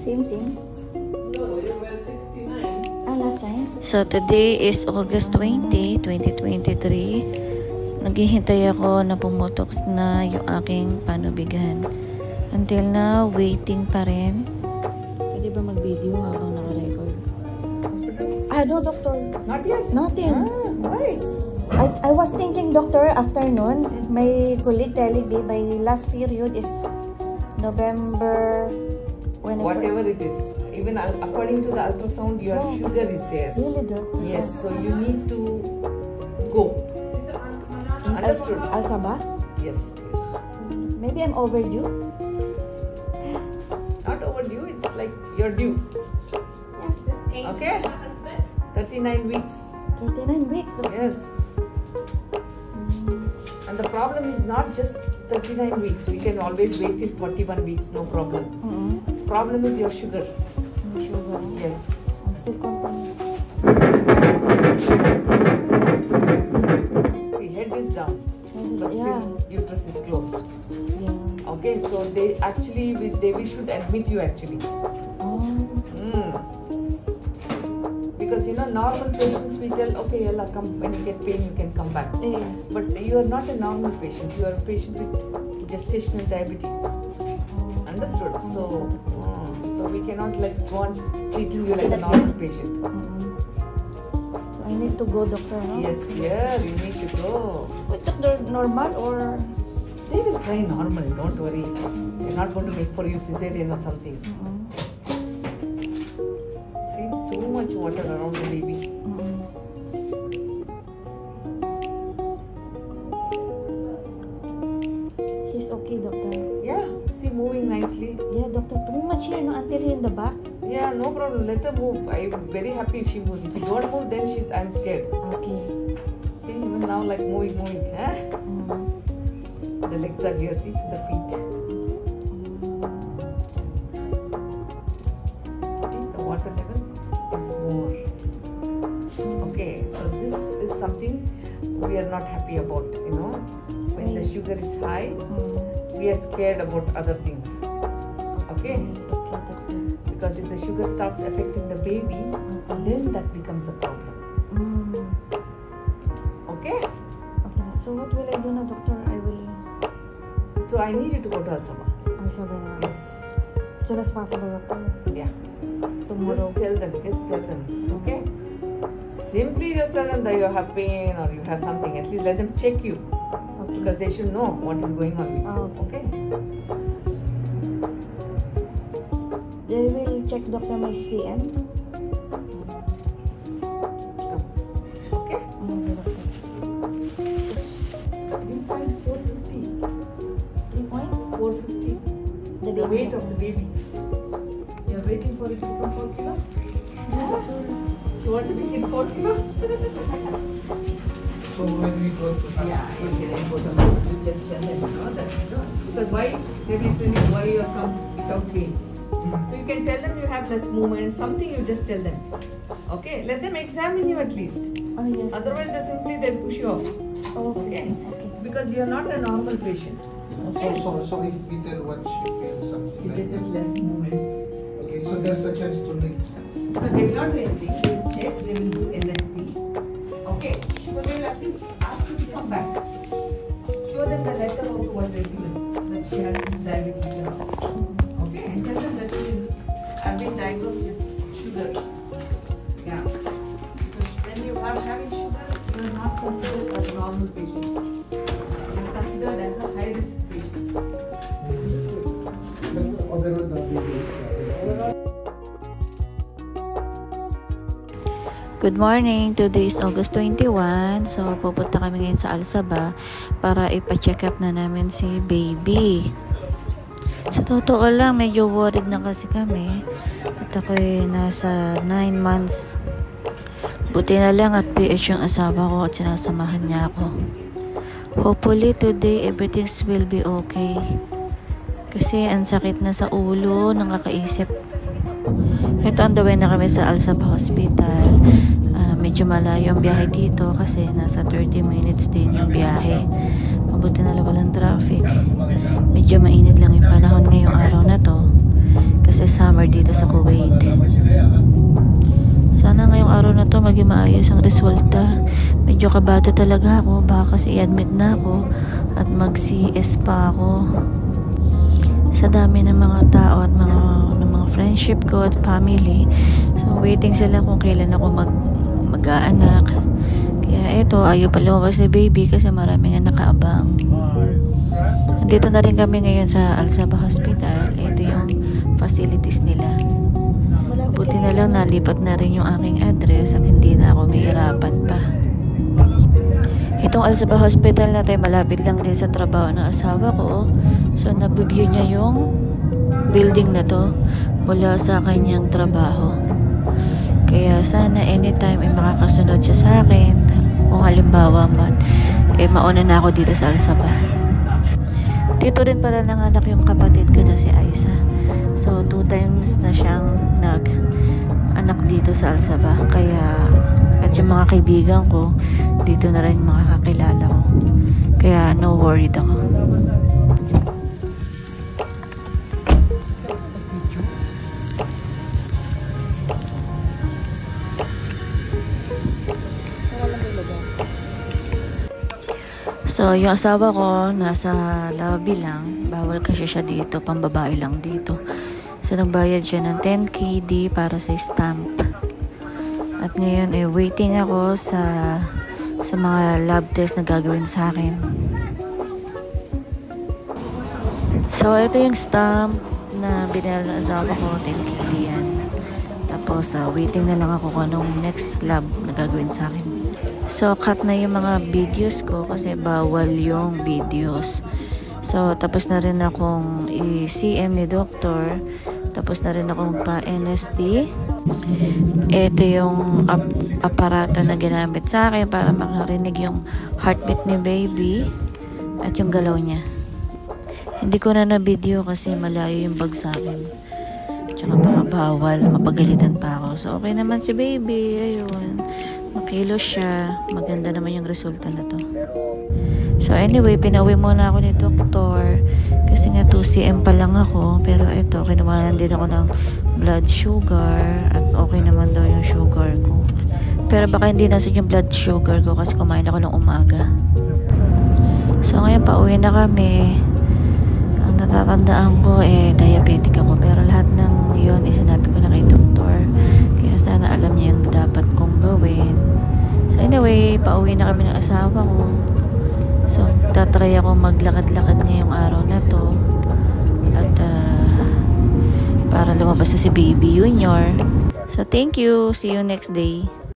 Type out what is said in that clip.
Same. No, you were 69. Last time. So, today is August 20, 2023. Naghihintay ako na pumutok na yung aking panubigan. Until now, waiting pa rin. Pwede ba mag-video habang naka-record? No, doctor. Not yet? Nothing. Why? I was thinking, doctor, afternoon, my colleague telling me my last period is November. Whatever it is. Even according to the ultrasound, your sugar is there. Really, doctor? Yes, so you need to go. Understood? Al-Sabah? Yes. Maybe I'm overdue. Not overdue, it's like you're due. Okay? 39 weeks. 39 weeks, doctor. Yes. And the problem is not just 39 weeks. We can always wait till 41 weeks, no problem. Problem is your sugar. Sugar. Yes. I'm still confirmed. The head is down, but still uterus is closed. Yeah. Okay, so they should admit you actually. Because normal patients we tell, okay, Yalla, come, when you get pain you can come back. Yeah. But you are not a normal patient. You are a patient with gestational diabetes. Understood? So we cannot go on treating you like a normal patient. So I need to go, doctor, no? Yes, yeah, you need to go. But doctor, normal or? They will try normal, don't worry. They're not going to make for you cesarean or something. See, too much water around the baby. He's okay, doctor. Yeah, see, moving nicely. Yeah, doctor, too much here, no? Until here in the back. Yeah, no problem. Let her move. I'm very happy if she moves. If you don't move, then I'm scared. Okay. See, even now, like moving. Huh? The legs are here, see, the feet. See, the water level is more. Okay, so this is something we are not happy about, When the sugar is high, we are scared about other things. Okay? Because if the sugar starts affecting the baby, then that becomes a problem. Okay? Okay. So what will I do now, doctor? So I need you to go to Al-Sabah. Al-Sabah. Yes. As soon as possible, doctor. Yeah. Tomorrow. Just tell them. Okay? Simply just tell them that you have pain or you have something. At least let them check you. Okay. Because they should know what is going on with you. Okay? They will check, doctor, my CM. Okay? Okay, doctor. 3.450. 3.450. The weight of the baby. You are waiting for it to become 4 kilos? You want to become 4 kilos? So when we go to you just tell them that. Because why? They will tell you why you have come without pain. So you can tell them you have less movement, something you just tell them. Okay? Let them examine you at least. Oh, yes. Otherwise they'll push you off. Okay. Because you are not a normal patient. Okay? So if we tell what she feels something Is like it just less movements? Okay, so there's a chance to leave. So they will not do anything. They will check, they will do LST. Okay? So they will at least ask you to come back. Show them the letter also what they given. That she has this diabetes and all. Okay? And tell them that she is been diagnosed with sugar. Yeah. Because when you are having sugar, you are not considered as a normal patient. You are considered as a high risk patient. But overall, the baby Good morning! Today is August 21. So, pupunta kami ngayon sa Al-Sabah para ipa-check up na namin si baby. Sa totoo lang, medyo worried na kasi kami. At ako'y nasa 9 months. Buti na lang at PH yung asawa ko at sinasamahan niya ako. Hopefully today everything will be okay. Kasi ang sakit na sa ulo, nakakaisip. Ito on the way na kami sa Al-Sabah Hospital. Medyo malayo ang biyahe dito kasi nasa 30 minutes din yung biyahe. Mabuti na walang traffic. Medyo mainit lang yung panahon ngayong araw na to. kasi summer dito sa Kuwait. Sana ngayong araw na to maging maayos ang resulta. Medyo kabado talaga ako, baka kasi i-admit na ako at mag-CS pa ako. Sa dami ng mga tao at mga friendship ko at family. So waiting sila kung kailan ako mag-aanak. Kaya eto, ayaw pa lumabas si baby kasi marami nga nakaabang. Nandito na rin kami ngayon sa Al-Sabah Hospital. Ito yung facilities nila. Buti na lang nalipat na rin yung aking address at hindi na ako mahirapan pa. Itong Al-Sabah Hospital natin malapit lang din sa trabaho ng asawa ko. So nabiview niya yung building na to mula sa kanyang trabaho. Kaya sana anytime ay makakasunod siya sa akin. Kung halimbawa man, mauna na ako dito sa Al-Sabah. Dito rin pala nanganak yung kapatid ko na si Aiza. So 2 times na siyang nag-anak dito sa Al-Sabah. Kaya at yung mga kaibigan ko dito na rin makakakilala ko. Kaya no worried ako. So, yung asawa ko, nasa lobby lang. Bawal kasi siya dito. Pambabae lang dito. So, nagbayad siya ng 10KD para sa stamp. At ngayon, waiting ako sa mga lab test na gagawin sa akin. So, ito yung stamp na binayaran ng asawa ko. 10KD yan. Tapos, waiting na lang ako kung anong next lab na gagawin sa akin. So, cut na yung mga videos ko kasi bawal yung videos. So, tapos na rin akong i-CM ni Doktor. Tapos na rin akong pa-NST. Ito yung aparato na ginamit sa akin para makarinig yung heartbeat ni baby at yung galaw niya. Hindi ko na na-video kasi malayo yung bag sa akin. Tsaka baka bawal, mapagalitan pa ako. So, okay naman si baby. Ayun. Makilos siya. Maganda naman yung resulta na to. So anyway, pinauwi muna ako ni Doktor. Kasi nga 2cm pa lang ako. Pero ito, kinumahan din ako ng blood sugar. At okay naman daw yung sugar ko. Pero baka hindi nasun yung blood sugar ko kasi kumain ako ng umaga. So ngayon, pauwi na kami. Ang natatandaan ko, diabetic ako. Pero lahat ng yun, sinabi ko na kay Doktor. Kaya sana alam niya yung dapat kong gawin. So anyway, pauwi na kami ng asawa ko. So, tatry ako maglakad-lakad ngayong araw na to. At para lumabas na si Baby Junior. So, thank you. See you next day.